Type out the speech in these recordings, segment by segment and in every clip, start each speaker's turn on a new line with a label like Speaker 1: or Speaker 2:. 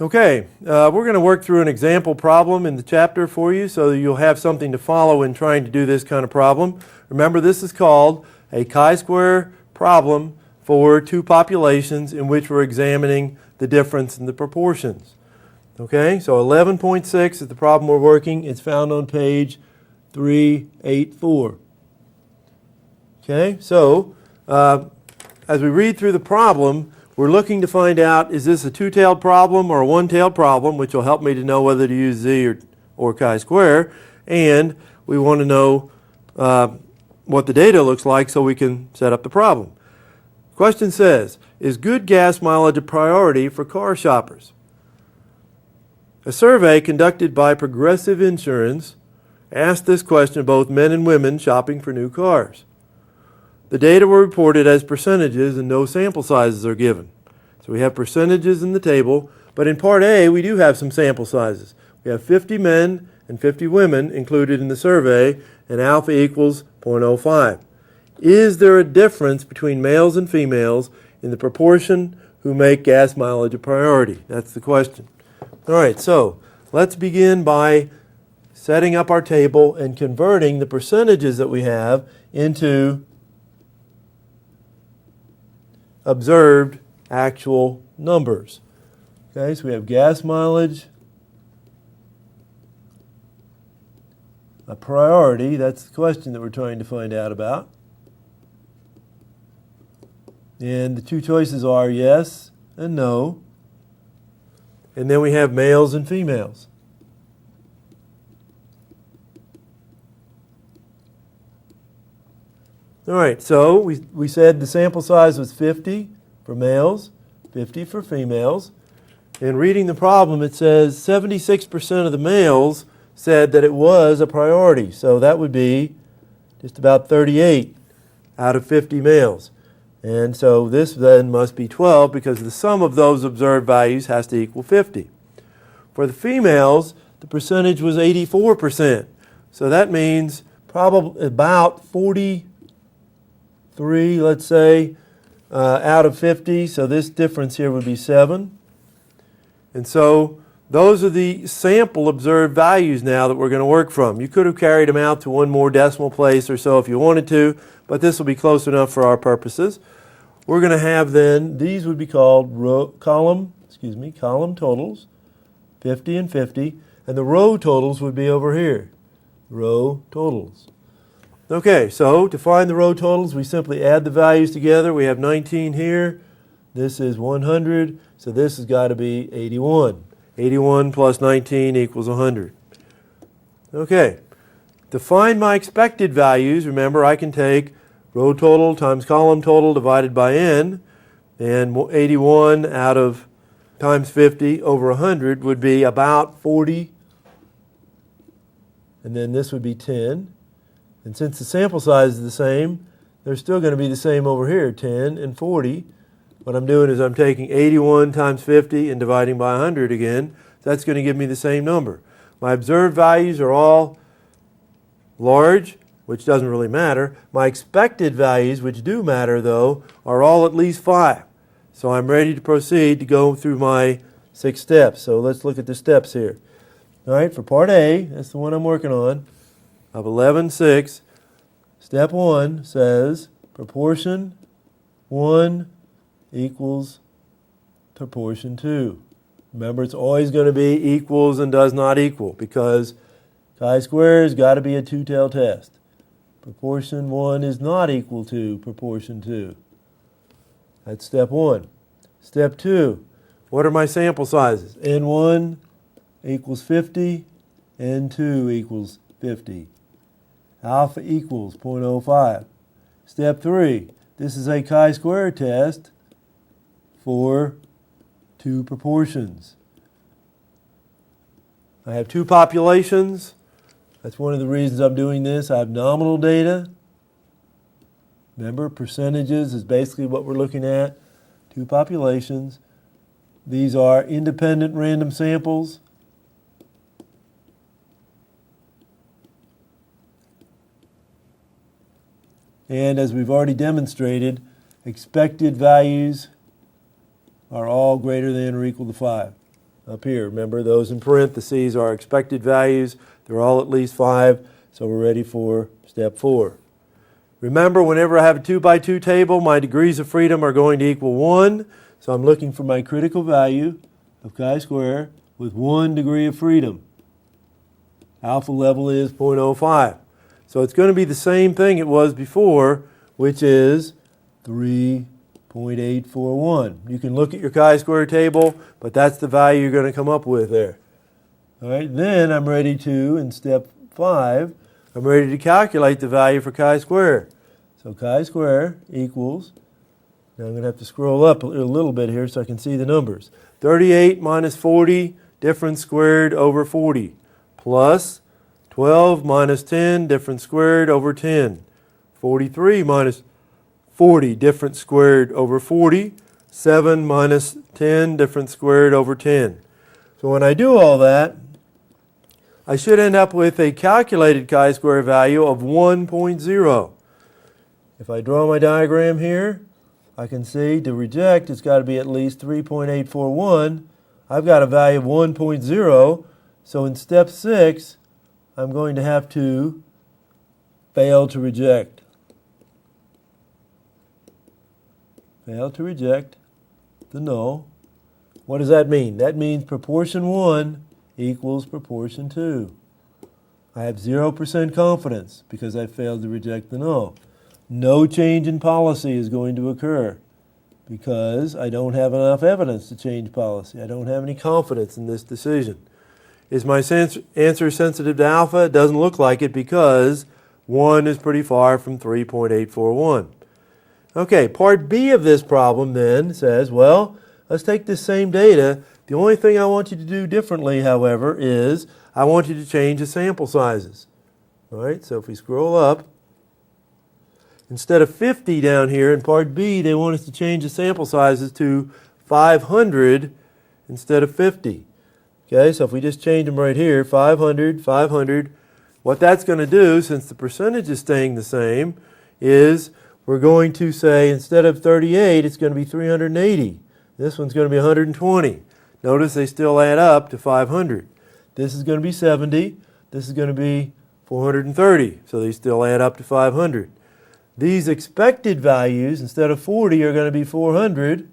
Speaker 1: Okay, we're going to work through an example problem in the chapter for you so that you'll have something to follow in trying to do this kind of problem. Remember, this is called a chi-square problem for two populations in which we're examining the difference in the proportions. Okay, so 11.6 is the problem we're working. It's found on page 384. Okay, so as we read through the problem, we're looking to find out, is this a two-tailed problem or a one-tailed problem, which will help me to know whether to use z or chi-square, and we want to know what the data looks like so we can set up the problem. Question says, is good gas mileage a priority for car shoppers? A survey conducted by Progressive Insurance asked this question of both men and women shopping for new cars. The data were reported as percentages and no sample sizes are given. So we have percentages in the table, but in part A we do have some sample sizes. We have 50 men and 50 women included in the survey, and alpha equals 0.05. Is there a difference between males and females in the proportion who make gas mileage a priority? That's the question. All right, so let's begin by setting up our table and converting the percentages that we have into observed actual numbers. Okay, so we have gas mileage, a priority. That's the question that we're trying to find out about. And the two choices are yes and no. And then we have males and females. All right, so we said the sample size was 50 for males, 50 for females. In reading the problem, it says 76% of the males said that it was a priority. So that would be just about 38 out of 50 males. And so this then must be 12 because the sum of those observed values has to equal 50. For the females, the percentage was 84%. So that means probably about 43, let's say, out of 50. So this difference here would be 7. And so those are the sample observed values now that we're going to work from. You could have carried them out to one more decimal place or so if you wanted to, but this will be close enough for our purposes. We're going to have then, these would be called column totals, 50 and 50, and the row totals would be over here, row totals. Okay, so to find the row totals, we simply add the values together. We have 19 here, this is 100, so this has got to be 81. 81 plus 19 equals 100. Okay, to find my expected values, remember I can take row total times column total divided by n, and 81 out of times 50 over 100 would be about 40, and then this would be 10. And since the sample size is the same, they're still going to be the same over here, 10 and 40. What I'm doing is I'm taking 81 times 50 and dividing by 100 again. That's going to give me the same number. My observed values are all large, which doesn't really matter. My expected values, which do matter though, are all at least 5. So I'm ready to proceed to go through my 6 steps. So let's look at the steps here. All right, for part A, that's the one I'm working on, of 11.6, step 1 says proportion 1 equals proportion 2. Remember, it's always going to be equals and does not equal because chi-square has got to be a two-tailed test. Proportion 1 is not equal to proportion 2. That's step 1. Step 2, what are my sample sizes? N1 equals 50, N2 equals 50. Alpha equals 0.05. Step 3, this is a chi-square test for two proportions. I have two populations. That's one of the reasons I'm doing this. I have nominal data. Remember, percentages is basically what we're looking at. Two populations. These are independent random samples. And as we've already demonstrated, expected values are all greater than or equal to 5. up here. Remember, those in parentheses are expected values. They're all at least 5, so we're ready for step 4. Remember, whenever I have a 2 by 2 table, my degrees of freedom are going to equal 1. So I'm looking for my critical value of chi-square with 1 degree of freedom. Alpha level is 0.05. So it's going to be the same thing it was before, which is 3.841. You can look at your chi-square table, but that's the value you're going to come up with there. All right, then I'm ready to, in step 5, I'm ready to calculate the value for chi-square. So chi-square equals, now I'm going to have to scroll up a little bit here so I can see the numbers. 38 minus 40, difference squared over 40, plus 12 minus 10, difference squared over 10. 43 minus 40, difference squared over 40. 7 minus 10, difference squared over 10. So when I do all that, I should end up with a calculated chi-square value of 1.0. If I draw my diagram here, I can see to reject it's got to be at least 3.841. I've got a value of 1.0, so in step 6, I'm going to have to fail to reject. Fail to reject the null. What does that mean? That means proportion 1 equals proportion 2. I have 0% confidence because I failed to reject the null. No change in policy is going to occur because I don't have enough evidence to change policy. I don't have any confidence in this decision. Is my answer sensitive to alpha? It doesn't look like it because 1 is pretty far from 3.841. Okay, part B of this problem then says, well, let's take this same data. The only thing I want you to do differently, however, is I want you to change the sample sizes. All right, so if we scroll up, instead of 50 down here in part B, they want us to change the sample sizes to 500 instead of 50. Okay, so if we just change them right here, 500, 500, what that's going to do, since the percentage is staying the same, is we're going to say instead of 38, it's going to be 380. This one's going to be 120. Notice they still add up to 500. This is going to be 70. This is going to be 430. So they still add up to 500. These expected values, instead of 40, are going to be 400.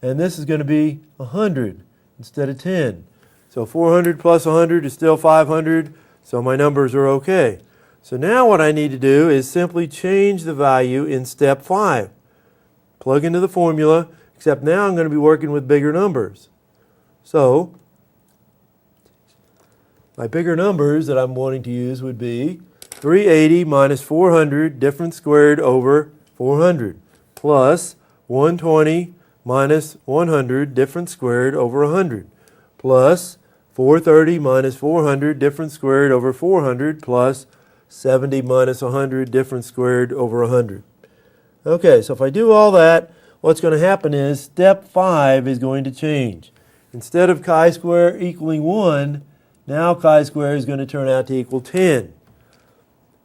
Speaker 1: And this is going to be 100 instead of 10. So 400 plus 100 is still 500. So my numbers are okay. So now what I need to do is simply change the value in step 5. Plug into the formula, except now I'm going to be working with bigger numbers. So my bigger numbers that I'm wanting to use would be 380 minus 400, difference squared over 400, plus 120 minus 100, difference squared over 100, plus 430 minus 400, difference squared over 400, plus 70 minus 100, difference squared over 100. Okay, so if I do all that, what's going to happen is step 5 is going to change. Instead of chi-square equaling 1, now chi-square is going to turn out to equal 10.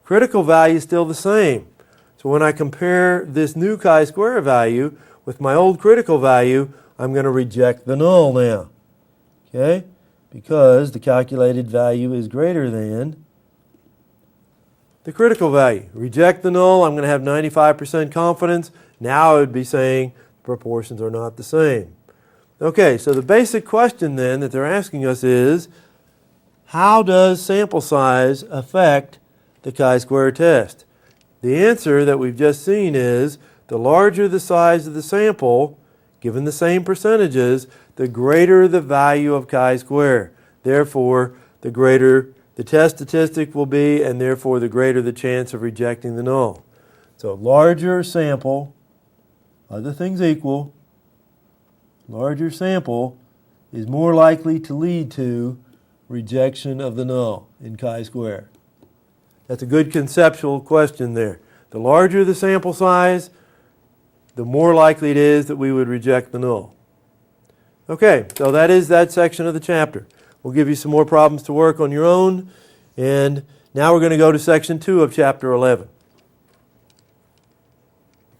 Speaker 1: Critical value is still the same. So when I compare this new chi-square value with my old critical value, I'm going to reject the null now. Okay? Because the calculated value is greater than the critical value. Reject the null, I'm going to have 95% confidence. Now I would be saying proportions are not the same. Okay, so the basic question then that they're asking us is, how does sample size affect the chi-square test? The answer that we've just seen is, the larger the size of the sample, given the same percentages, the greater the value of chi-square. Therefore, the greater the test statistic will be, and therefore the greater the chance of rejecting the null. So larger sample, other things equal, larger sample is more likely to lead to rejection of the null in chi-square. That's a good conceptual question there. The larger the sample size, the more likely it is that we would reject the null. Okay, so that is that section of the chapter. We'll give you some more problems to work on your own, and now we're going to go to section 2 of chapter 11.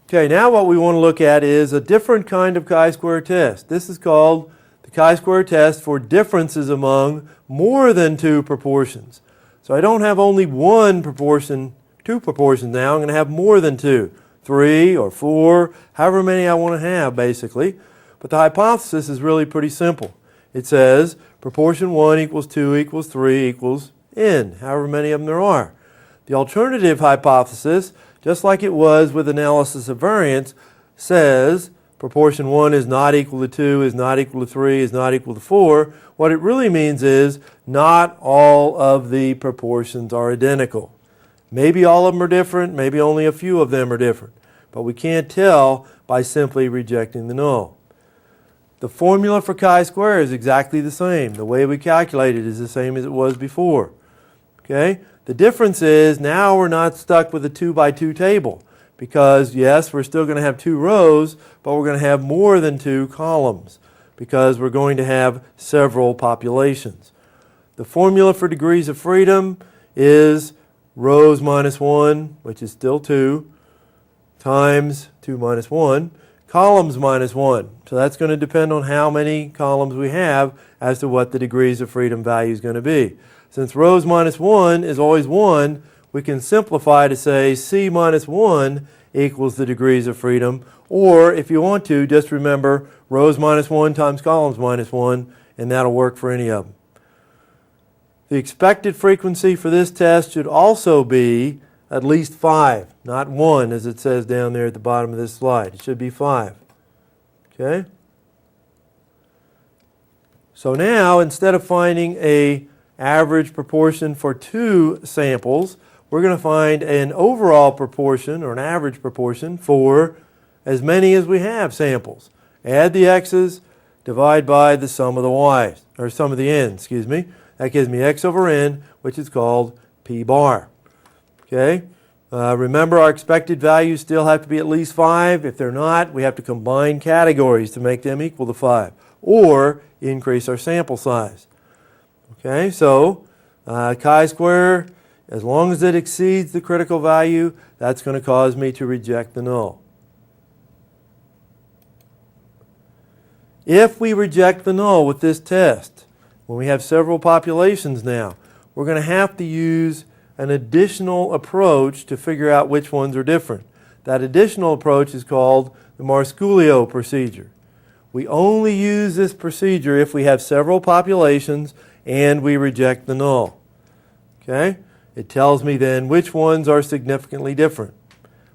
Speaker 1: Okay, now what we want to look at is a different kind of chi-square test. This is called the the chi-square test for differences among more than two proportions. So I don't have only one proportion, two proportions now. I'm going to have more than two, 3 or 4, however many I want to have basically. But the hypothesis is really pretty simple. It says proportion 1 equals 2 equals 3 equals n, however many of them there are. The alternative hypothesis, just like it was with analysis of variance, says proportion 1 is not equal to 2, is not equal to 3, is not equal to 4. What it really means is not all of the proportions are identical. Maybe all of them are different, maybe only a few of them are different. But we can't tell by simply rejecting the null. The formula for chi-square is exactly the same. The way we calculate it is the same as it was before. Okay? The difference is now we're not stuck with a 2 by 2 table because, yes, we're still going to have 2 rows, but we're going to have more than 2 columns because we're going to have several populations. The formula for degrees of freedom is rows minus 1, which is still 2, times 2 minus 1, columns minus 1. So that's going to depend on how many columns we have as to what the degrees of freedom value is going to be. Since rows minus 1 is always 1, we can simplify to say C minus 1 equals the degrees of freedom. Or if you want to, just remember rows minus 1 times columns minus 1, and that'll work for any of them. The expected frequency for this test should also be at least 5, not 1 as it says down there at the bottom of this slide. It should be 5. Okay? So now, instead of finding an average proportion for 2 samples, we're going to find an overall proportion or an average proportion for as many as we have samples. Add the x's, divide by the sum of the y's, or sum of the n's, excuse me. That gives me x over n, which is called p bar. Okay? Remember, our expected values still have to be at least 5. If they're not, we have to combine categories to make them equal to 5, or increase our sample size. Okay, so chi-square, as long as it exceeds the critical value, that's going to cause me to reject the null. If we reject the null with this test, when we have several populations now, we're going to have to use an additional approach to figure out which ones are different. That additional approach is called the Marsuglio procedure. We only use this procedure if we have several populations and we reject the null. Okay? It tells me then which ones are significantly different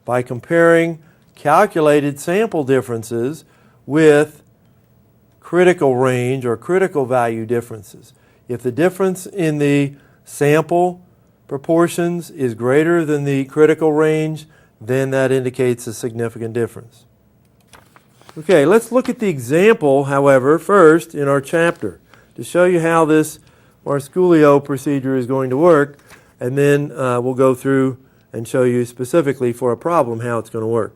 Speaker 1: by comparing calculated sample differences with critical range or critical value differences. If the difference in the sample proportions is greater than the critical range, then that indicates a significant difference. Okay, let's look at the example, however, first in our chapter to show you how this Marsuglio procedure is going to work, and then we'll go through and show you specifically for a problem how it's going to work.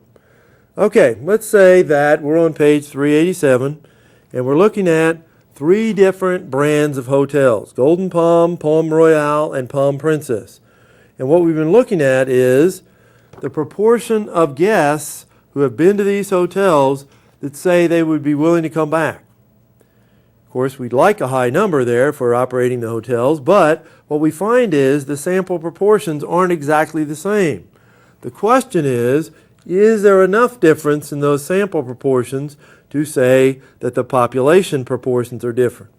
Speaker 1: Okay, let's say that we're on page 387 and we're looking at 3 different brands of hotels: Golden Palm, Palm Royale, and Palm Princess. And what we've been looking at is the proportion of guests who have been to these hotels that say they would be willing to come back. Of course, we'd like a high number there for operating the hotels, but what we find is the sample proportions aren't exactly the same. The question is there enough difference in those sample proportions to say that the population proportions are different?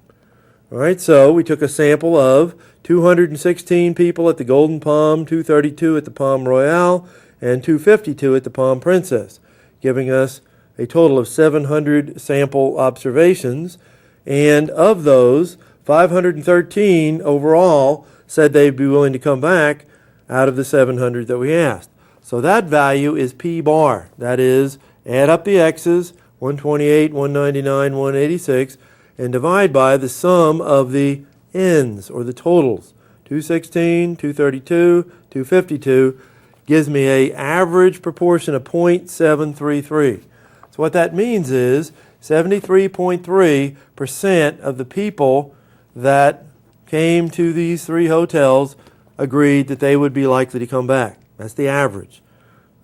Speaker 1: All right, so we took a sample of 216 people at the Golden Palm, 232 at the Palm Royale, and 252 at the Palm Princess, giving us a total of 700 sample observations. And of those, 513 overall said they'd be willing to come back out of the 700 that we asked. So that value is P bar. That is, add up the x's, 128, 199, 186, and divide by the sum of the n's, or the totals. 216, 232, 252 gives me an average proportion of 0.733. So what that means is 73.3% of the people that came to these 3 hotels agreed that they would be likely to come back. That's the average.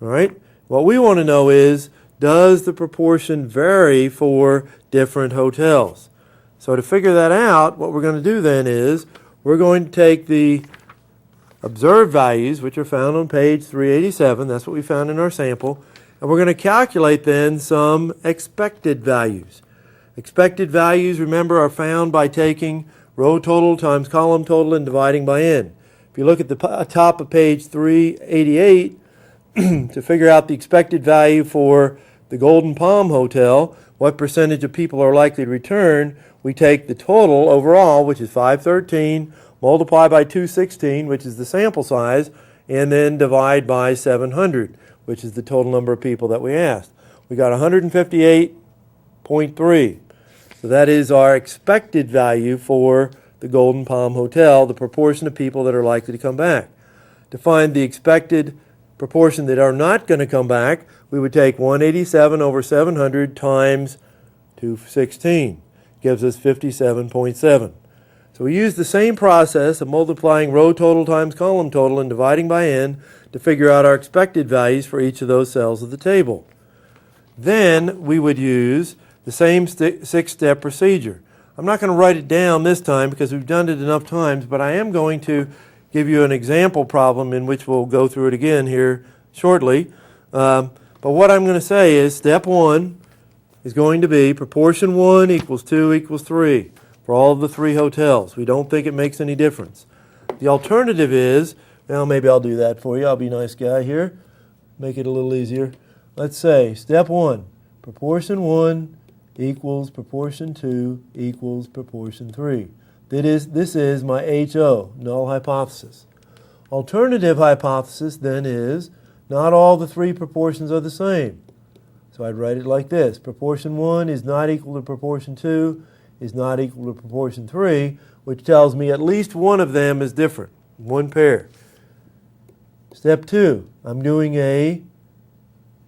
Speaker 1: All right? What we want to know is, does the proportion vary for different hotels? So to figure that out, what we're going to do then is we're going to take the observed values, which are found on page 387, that's what we found in our sample, and we're going to calculate then some expected values. Expected values, remember, are found by taking row total times column total and dividing by n. If you look at the top of page 388, to figure out the expected value for the Golden Palm Hotel, what percentage of people are likely to return, we take the total overall, which is 513, multiply by 216, which is the sample size, and then divide by 700, which is the total number of people that we asked. We got 158.3. So that is our expected value for the Golden Palm Hotel, the proportion of people that are likely to come back. To find the expected proportion that are not going to come back, we would take 187 over 700 times 216. Gives us 57.7. So we use the same process of multiplying row total times column total and dividing by n to figure out our expected values for each of those cells of the table. Then we would use the same six-step procedure. I'm not going to write it down this time because we've done it enough times, but I am going to give you an example problem in which we'll go through it again here shortly. But what I'm going to say is step 1 is going to be proportion 1 equals 2 equals 3 for all of the 3 hotels. We don't think it makes any difference. The alternative is, well, maybe I'll do that for you. I'll be a nice guy here. Make it a little easier. Let's say step 1, proportion 1 equals proportion 2 equals proportion 3. This is my HO, null hypothesis. Alternative hypothesis then is not all the 3 proportions are the same. So I'd write it like this. Proportion 1 is not equal to proportion 2, is not equal to proportion 3, which tells me at least one of them is different, one pair. Step 2, I'm doing a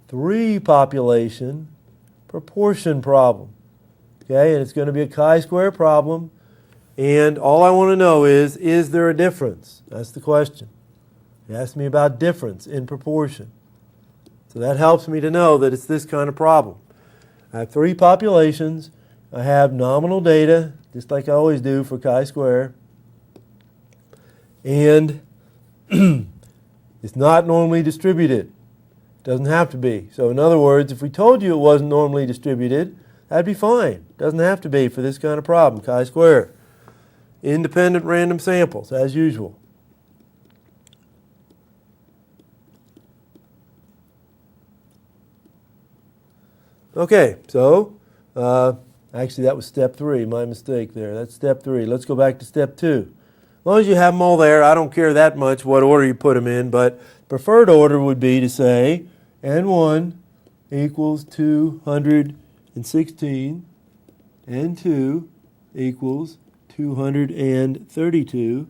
Speaker 1: 3 population proportion problem. Okay, and it's going to be a chi-square problem. And all I want to know is there a difference? That's the question. It asks me about difference in proportion. So that helps me to know that it's this kind of problem. I have 3 populations. I have nominal data, just like I always do for chi-square. And it's not normally distributed. It doesn't have to be. So in other words, if we told you it wasn't normally distributed, that'd be fine. It doesn't have to be for this kind of problem, chi-square. Independent random samples, as usual. Okay, so actually that was step 3, my mistake there. That's step 3. Let's go back to step 2. As long as you have them all there, I don't care that much what order you put them in, but preferred order would be to say N1 equals 216, N2 equals 232,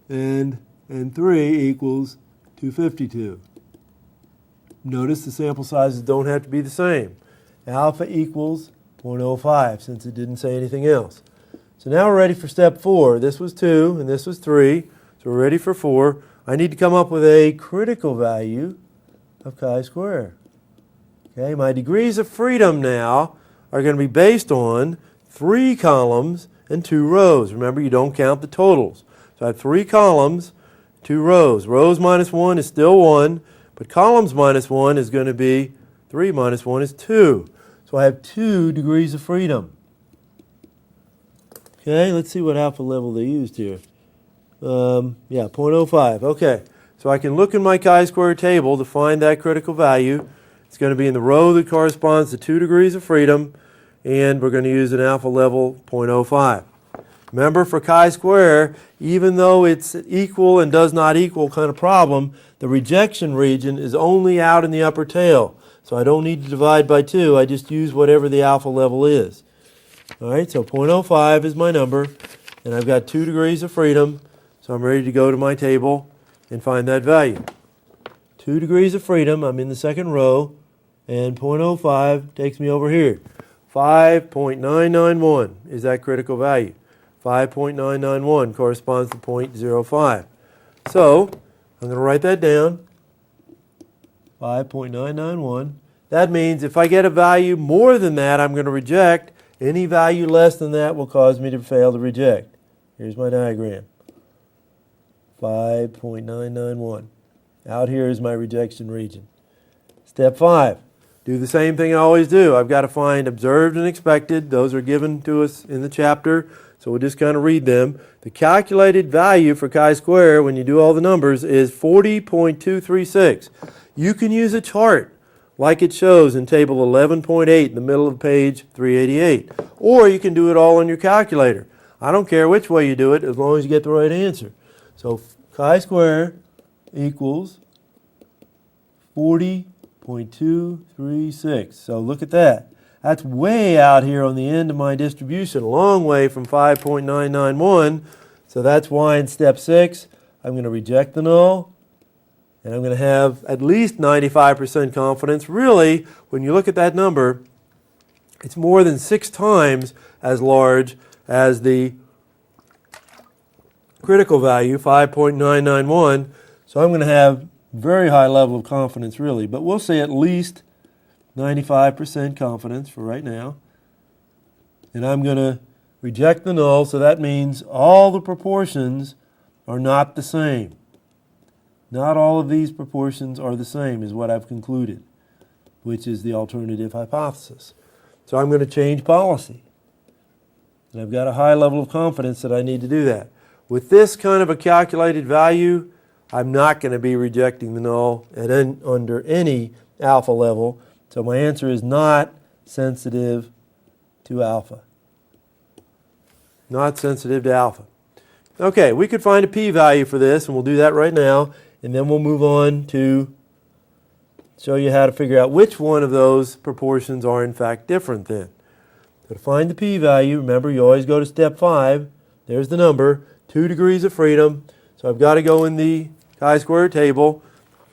Speaker 1: and N3 equals 252. Notice the sample sizes don't have to be the same. Alpha equals 0.05 since it didn't say anything else. So now we're ready for step 4. This was 2 and this was 3. So we're ready for 4. I need to come up with a critical value of chi-square. Okay, my degrees of freedom now are going to be based on 3 columns and 2 rows. Remember, you don't count the totals. So I have 3 columns, 2 rows. Rows minus 1 is still 1, but columns minus 1 is going to be 3 minus 1 is 2. So I have 2 degrees of freedom. Okay, let's see what alpha level they used here. 0.05. Okay, so I can look in my chi-square table to find that critical value. It's going to be in the row that corresponds to 2 degrees of freedom, and we're going to use an alpha level 0.05. Remember, for chi-square, even though it's equal and does not equal kind of problem, the rejection region is only out in the upper tail. So I don't need to divide by 2. I just use whatever the alpha level is. All right, so 0.05 is my number, and I've got 2 degrees of freedom, so I'm ready to go to my table and find that value. 2 degrees of freedom, I'm in the second row, and 0.05 takes me over here. 5.991 is that critical value. 5.991 corresponds to 0.05. So I'm going to write that down. 5.991. That means if I get a value more than that, I'm going to reject. Any value less than that will cause me to fail to reject. Here's my diagram. 5.991. Out here is my rejection region. Step 5. Do the same thing I always do. I've got to find observed and expected. Those are given to us in the chapter, so we'll just kind of read them. The calculated value for chi-square, when you do all the numbers, is 40.236. You can use a chart like it shows in table 11.8 in the middle of page 388. Or you can do it all on your calculator. I don't care which way you do it as long as you get the right answer. So chi-square equals 40.236. So look at that. That's way out here on the end of my distribution, a long way from 5.991. So that's why in step 6, I'm going to reject the null. And I'm going to have at least 95% confidence. Really, when you look at that number, it's more than 6 times as large as the critical value, 5.991. So I'm going to have very high level of confidence, really. But we'll say at least 95% confidence for right now. And I'm going to reject the null, so that means all the proportions are not the same. Not all of these proportions are the same is what I've concluded, which is the alternative hypothesis. So I'm going to change policy. And I've got a high level of confidence that I need to do that. With this kind of a calculated value, I'm not going to be rejecting the null under any alpha level. So my answer is not sensitive to alpha. Not sensitive to alpha. Okay, we could find a p-value for this, and we'll do that right now. And then we'll move on to show you how to figure out which one of those proportions are in fact different then. So to find the p-value, remember you always go to step 5. There's the number, 2 degrees of freedom. So I've got to go in the chi-square table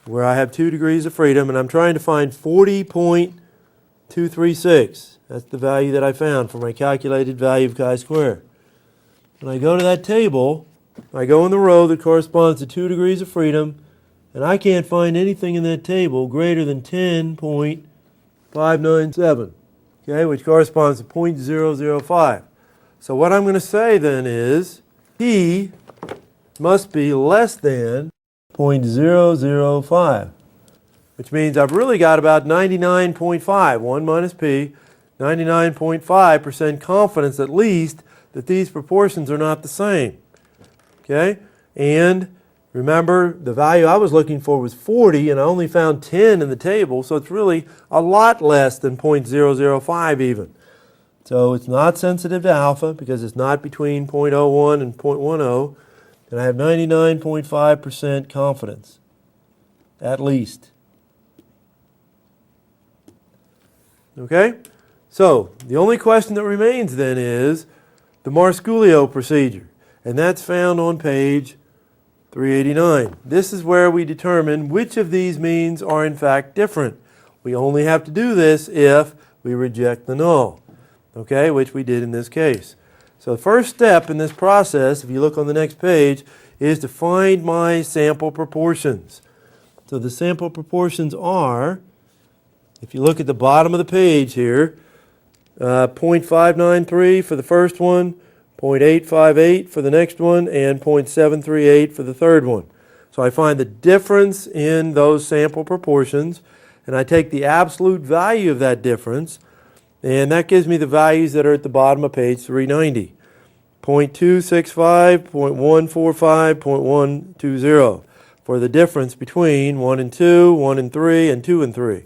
Speaker 1: where I have 2 degrees of freedom, and I'm trying to find 40.236. That's the value that I found for my calculated value of chi-square. When I go to that table, I go in the row that corresponds to 2 degrees of freedom, and I can't find anything in that table greater than 10.597, okay, which corresponds to 0.005. So what I'm going to say then is P must be less than 0.005, which means I've really got about 99.5, 1 minus P, 99.5% confidence at least that these proportions are not the same. Okay, and remember the value I was looking for was 40, and I only found 10 in the table, so it's really a lot less than 0.005 even. So it's not sensitive to alpha because it's not between 0.01 and 0.10, and I have 99.5% confidence, at least. Okay, so the only question that remains then is the Marsuglio procedure. And that's found on page 389. This is where we determine which of these means are in fact different. We only have to do this if we reject the null, okay, which we did in this case. So the first step in this process, if you look on the next page, is to find my sample proportions. So the sample proportions are, if you look at the bottom of the page here, 0.593 for the first one, 0.858 for the next one, and 0.738 for the third one. So I find the difference in those sample proportions, and I take the absolute value of that difference, and that gives me the values that are at the bottom of page 390. 0.265, 0.145, 0.120 for the difference between 1 and 2, 1 and 3, and 2 and 3.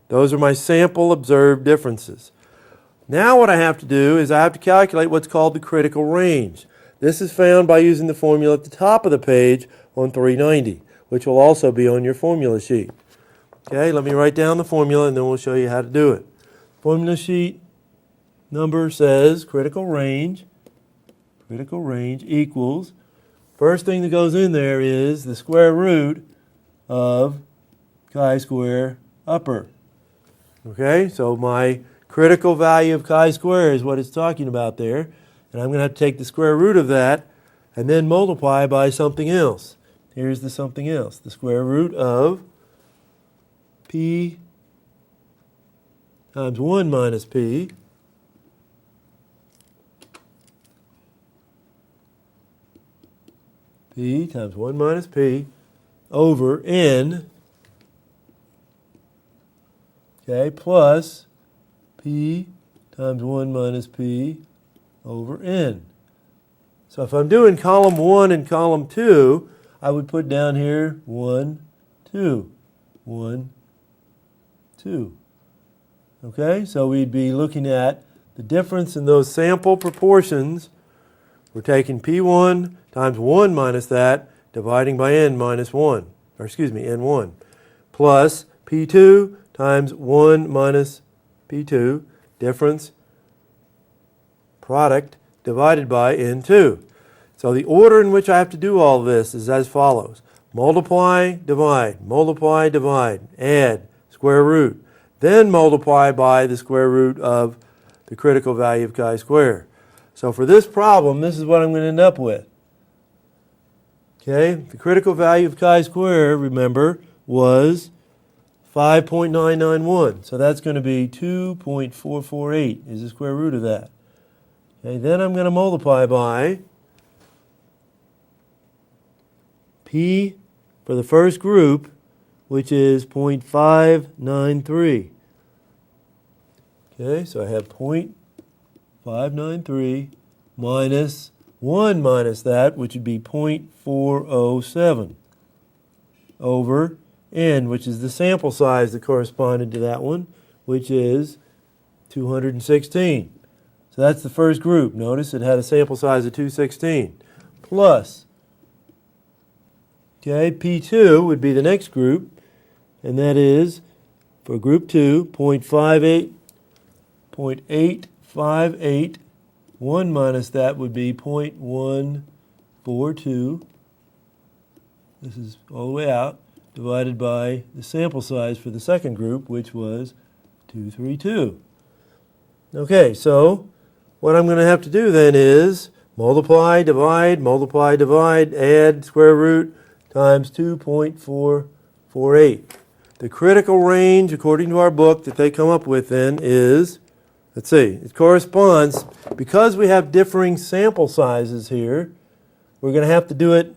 Speaker 1: Those are my sample observed differences. Now what I have to do is I have to calculate what's called the critical range. This is found by using the formula at the top of the page on 390, which will also be on your formula sheet. Okay, let me write down the formula and then we'll show you how to do it. Formula sheet number says critical range equals, first thing that goes in there is the square root of chi-square upper. Okay, so my critical value of chi-square is what it's talking about there. And I'm going to have to take the square root of that and then multiply by something else. Here's the something else. The square root of P times 1 minus P times 1 minus P over N, okay, plus P times 1 minus P over N. So if I'm doing column 1 and column 2, I would put down here 1, 2, 1, 2. Okay, so we'd be looking at the difference in those sample proportions. We're taking P1 times 1 minus that, dividing by N minus 1, or excuse me, N1, plus P2 times 1 minus P2, difference, product, divided by N2. So the order in which I have to do all this is as follows. Multiply, divide, add, square root. Then multiply by the square root of the critical value of chi-square. So for this problem, this is what I'm going to end up with. Okay, the critical value of chi-square, remember, was 5.991. So that's going to be 2.448 is the square root of that. Okay, then I'm going to multiply by P for the first group, which is 0.593. Okay, so I have 0.593 minus 1 minus that, which would be 0.407 over N, which is the sample size that corresponded to that one, which is 216. So that's the first group. Notice it had a sample size of 216. Plus, okay, P2 would be the next group, and that is, for group 2, 0.858. 1 minus that would be 0.142. This is all the way out, divided by the sample size for the second group, which was 232. Okay, so what I'm going to have to do then is multiply, divide, add, square root, times 2.448. The critical range, according to our book, that they come up with then is, let's see, it corresponds, because we have differing sample sizes here, we're going to have to do it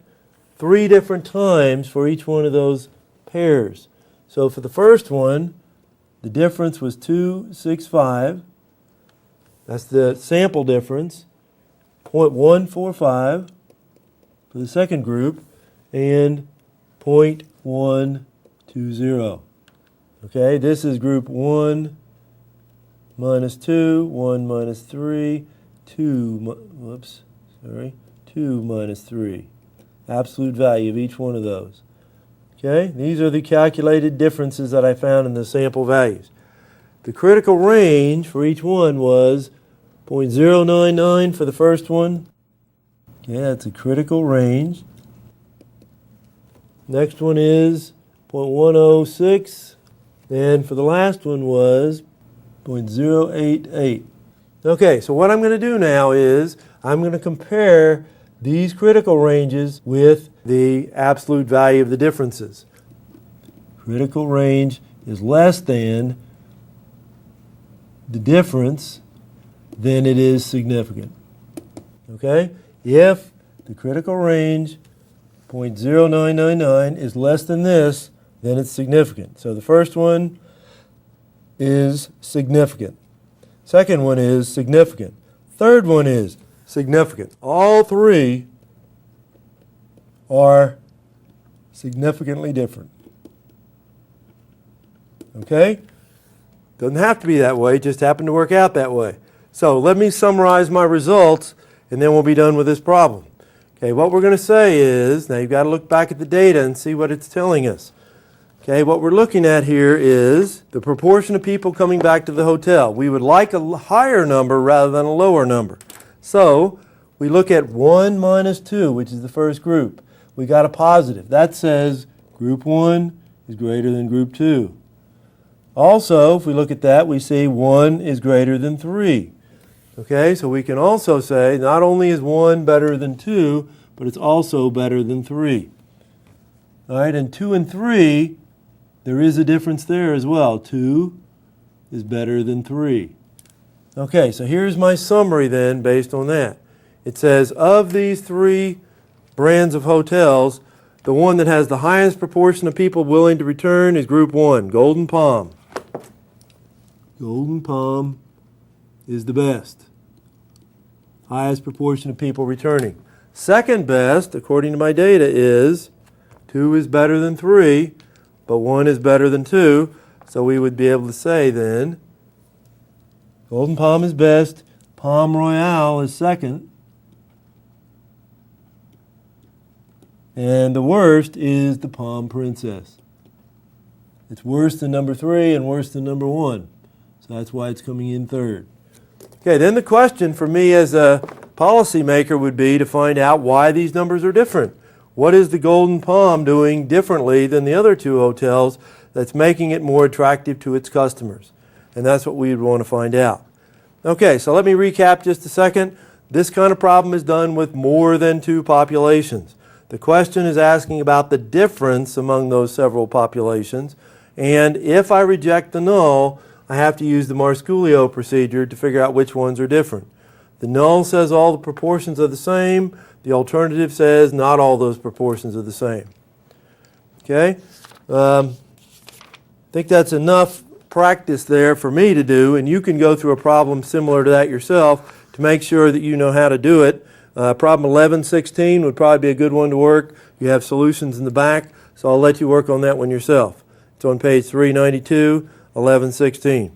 Speaker 1: 3 different times for each one of those pairs. So for the first one, the difference was 265. That's the sample difference. 0.145 for the second group, and 0.120. Okay, this is group 1 minus 2, 1 minus 3, 2 minus 3. Absolute value of each one of those. Okay, these are the calculated differences that I found in the sample values. The critical range for each one was 0.099 for the first one. Okay, that's a critical range. Next one is 0.106, and for the last one was 0.088. Okay, so what I'm going to do now is I'm going to compare these critical ranges with the absolute value of the differences. Critical range is less than the difference, then it is significant. Okay? If the critical range 0.0999 is less than this, then it's significant. So the first one is significant. Second one is significant. Third one is significant. All 3 are significantly different. Okay? Doesn't have to be that way, it just happened to work out that way. So let me summarize my results, and then we'll be done with this problem. Okay, what we're going to say is, now you've got to look back at the data and see what it's telling us. Okay, what we're looking at here is the proportion of people coming back to the hotel. We would like a higher number rather than a lower number. So we look at 1 minus 2, which is the first group. We got a positive. That says group 1 is greater than group 2. Also, if we look at that, we see 1 is greater than 3. Okay, so we can also say not only is 1 better than 2, but it's also better than 3. All right, and 2 and 3, there is a difference there as well. 2 is better than 3. Okay, so here's my summary then based on that. It says of these 3 brands of hotels, the one that has the highest proportion of people willing to return is Group 1, Golden Palm. Golden Palm is the best. Highest proportion of people returning. Second best, according to my data, is 2 is better than 3, but 1 is better than 2. So we would be able to say then, Golden Palm is best, Palm Royale is second, and the worst is the Palm Princess. It's worse than number 3 and worse than number 1. So that's why it's coming in third. Okay, then the question for me as a policymaker would be to find out why these numbers are different. What is the Golden Palm doing differently than the other 2 hotels that's making it more attractive to its customers? And that's what we would want to find out. Okay, so let me recap just a second. This kind of problem is done with more than 2 populations. The question is asking about the difference among those several populations. And if I reject the null, I have to use the Marsculio procedure to figure out which ones are different. The null says all the proportions are the same. The alternative says not all those proportions are the same. Okay? I think that's enough practice there for me to do, and you can go through a problem similar to that yourself to make sure that you know how to do it. Problem 1116 would probably be a good one to work. You have solutions in the back, so I'll let you work on that one yourself. It's on page 392, 1116.